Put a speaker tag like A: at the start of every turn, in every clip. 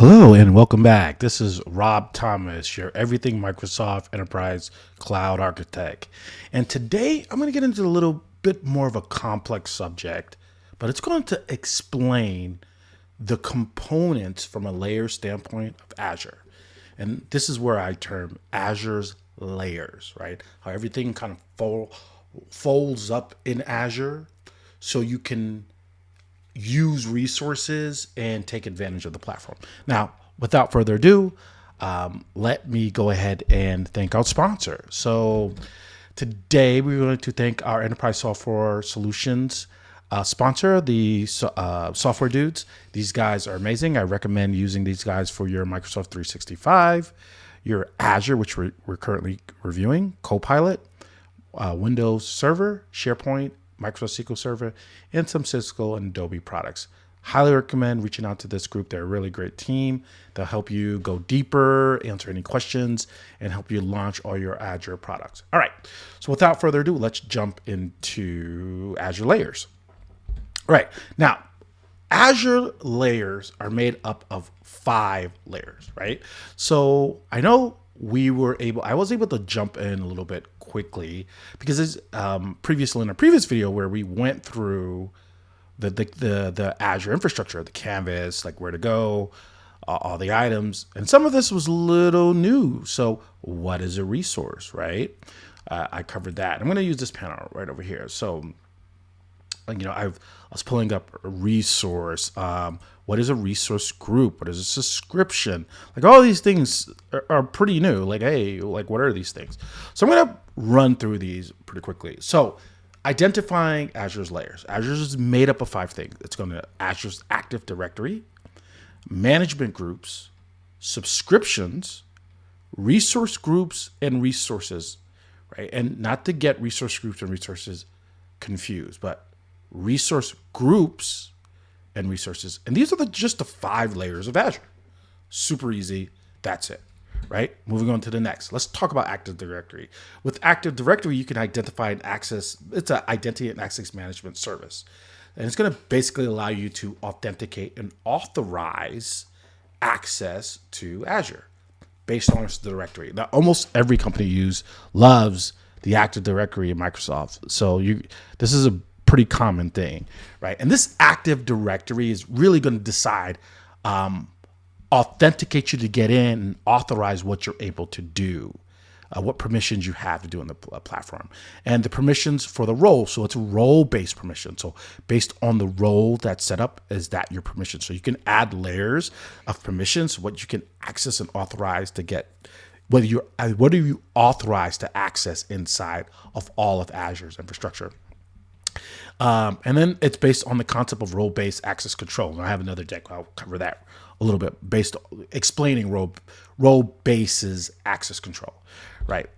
A: Hello and welcome back. This is Rob Thomas, your Everything Microsoft Enterprise Cloud Architect. And today I'm going to get into a little bit more of a complex subject, but it's going to explain the components from a layer standpoint of Azure. And this is where I term Azure's layers, right? How everything kind of folds up in Azure so you can use resources and take advantage of the platform. Now, without further ado, let me go ahead and thank our sponsor. So today we're going to thank our Enterprise Software Solutions sponsor, the Software Dudes. These guys are amazing. I recommend using these guys for your Microsoft 365, your Azure, which we're currently reviewing, Copilot, Windows Server, SharePoint, Microsoft SQL Server, and some Cisco and Adobe products. Highly recommend reaching out to this group. They're a really great team. They'll help you go deeper, answer any questions, and help you launch all your Azure products. All right. So without further ado, let's jump into Azure layers. All right. Now, Azure layers are made up of 5 layers, right? So I know I was able to jump in a little bit quickly because it's previously in a previous video where we went through the Azure infrastructure, the canvas, like where to go, all the items, and some of this was a little new. So what is a resource, right? I covered that. I'm going to use this panel right over here. So I was pulling up a resource. What is a resource group? What is a subscription? Like all these things are pretty new. Like, hey, like what are these things? So I'm going to run through these pretty quickly. So identifying Azure's layers. Azure is made up of 5 things. It's going to Azure's Active Directory, management groups, subscriptions, resource groups, and resources, right? And not to get resource groups and resources confused, but resource groups and resources. And these are just the 5 layers of Azure. Super easy. That's it, right? Moving on to the next. Let's talk about Active Directory. With Active Directory, you can identify and access. It's an identity and access management service. And it's going to basically allow you to authenticate and authorize access to Azure based on its directory. Now, almost every company loves the Active Directory in Microsoft. So this is a pretty common thing, right? And this Active Directory is really going to decide, authenticate you to get in and authorize what you're able to do, what permissions you have to do on the platform, and the permissions for the role. So it's role-based permission. So based on the role that's set up, is that your permission? So you can add layers of permissions, what you can access and authorize to get, what are you authorized to access inside of all of Azure's infrastructure. And then it's based on the concept of role-based access control. And I have another deck. I'll cover that a little bit based on explaining role-based access control, right?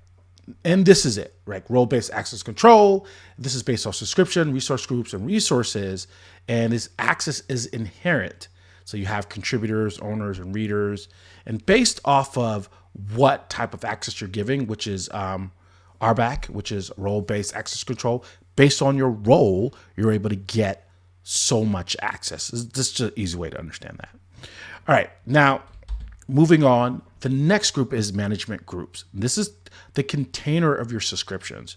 A: And this is it, right? Role-based access control. This is based on subscription, resource groups, and resources. And this access is inherent. So you have contributors, owners, and readers. And based off of what type of access you're giving, which is RBAC, which is role-based access control, based on your role, you're able to get so much access. This is just an easy way to understand that. All right, now moving on, the next group is management groups. This is the container of your subscriptions,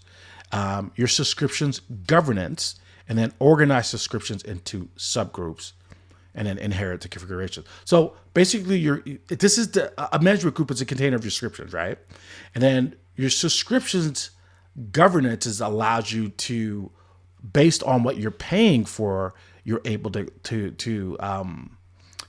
A: your subscriptions governance, and then organize subscriptions into subgroups, and then inherit the configuration. So basically, a management group is a container of your subscriptions, right? And then your subscriptions governance allows you to, based on what you're paying for, you're able to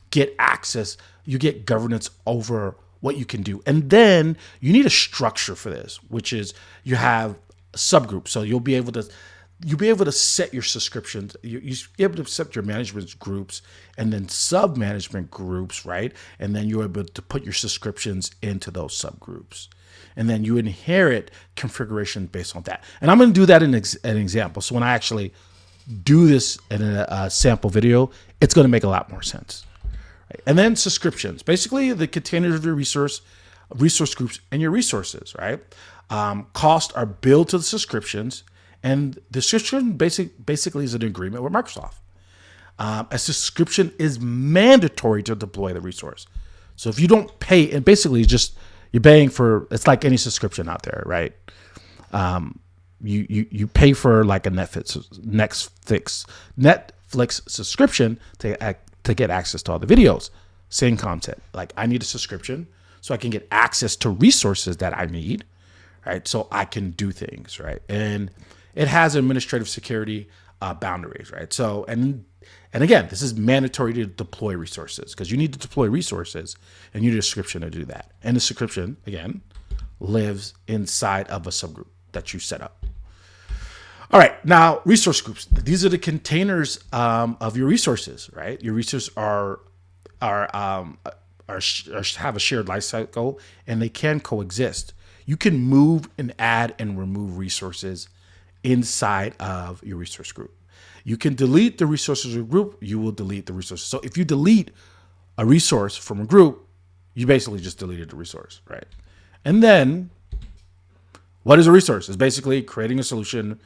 A: get access. You get governance over what you can do, and then you need a structure for this, which is you have subgroups. So you'll be able to set your subscriptions. You'll be able to set your management groups and then sub-management groups, right? And then you're able to put your subscriptions into those subgroups. And then you inherit configuration based on that. And I'm going to do that in an example. So when I actually do this in a sample video, it's going to make a lot more sense. Right? And then subscriptions, basically the containers of your resource groups, and your resources, right? Costs are billed to the subscriptions. And the subscription basically is an agreement with Microsoft. A subscription is mandatory to deploy the resource. So if you don't pay, and basically just you're paying for, it's like any subscription out there, right? You pay for like a Netflix subscription to get access to all the videos, same content. Like I need a subscription so I can get access to resources that I need, right? So I can do things, right? And it has administrative security boundaries, right? So and again, this is mandatory to deploy resources because you need to deploy resources and you need a subscription to do that. And the subscription, again, lives inside of a subgroup that you set up. All right, now resource groups. These are the containers of your resources, right? Your resources have a shared life cycle and they can coexist. You can move and add and remove resources inside of your resource group. You can delete the resources of a group, you will delete the resources. So if you delete a resource from a group, you basically just deleted the resource, right? And then what is a resource? It's basically creating a solution,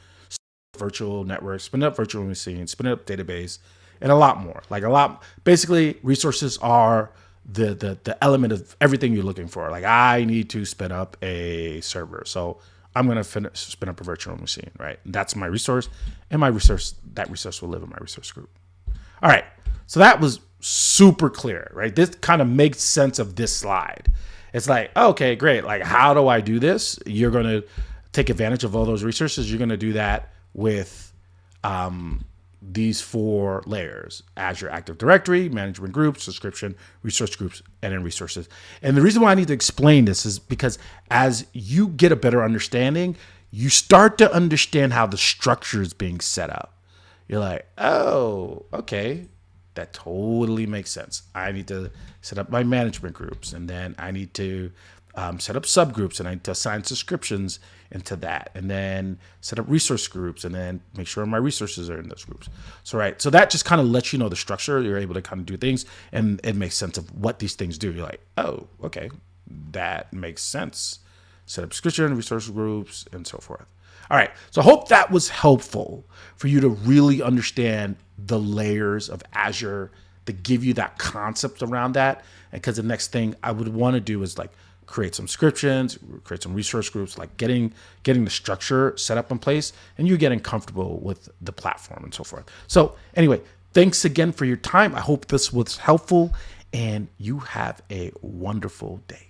A: virtual network, spin up virtual machines, spin up database, and a lot more. Basically, resources are the element of everything you're looking for. Like I need to spin up a server. So I'm going to spin up a virtual machine, right? That's my resource, and that resource will live in my resource group. All right, so that was super clear, right? This kind of makes sense of this slide. It's like, okay, great. Like, how do I do this? You're going to take advantage of all those resources. You're going to do that with these 4 layers: Azure Active Directory, management groups, subscription, resource groups, and then resources. And the reason why I need to explain this is because as you get a better understanding, you start to understand how the structure is being set up. You're like, oh, okay, that totally makes sense. I need to set up my management groups, and then I need to set up subgroups, and I need to assign subscriptions into that, and then set up resource groups, and then make sure my resources are in those groups. So, right. So that just kind of lets you know the structure. You're able to kind of do things, and it makes sense of what these things do. You're like, oh, okay, that makes sense. Set up subscription, resource groups, and so forth. All right. So I hope that was helpful for you to really understand the layers of Azure, to give you that concept around that. And because the next thing I would want to do is like create some subscriptions, create some resource groups, like getting the structure set up in place, and you getting comfortable with the platform and so forth. So anyway, thanks again for your time. I hope this was helpful, and you have a wonderful day.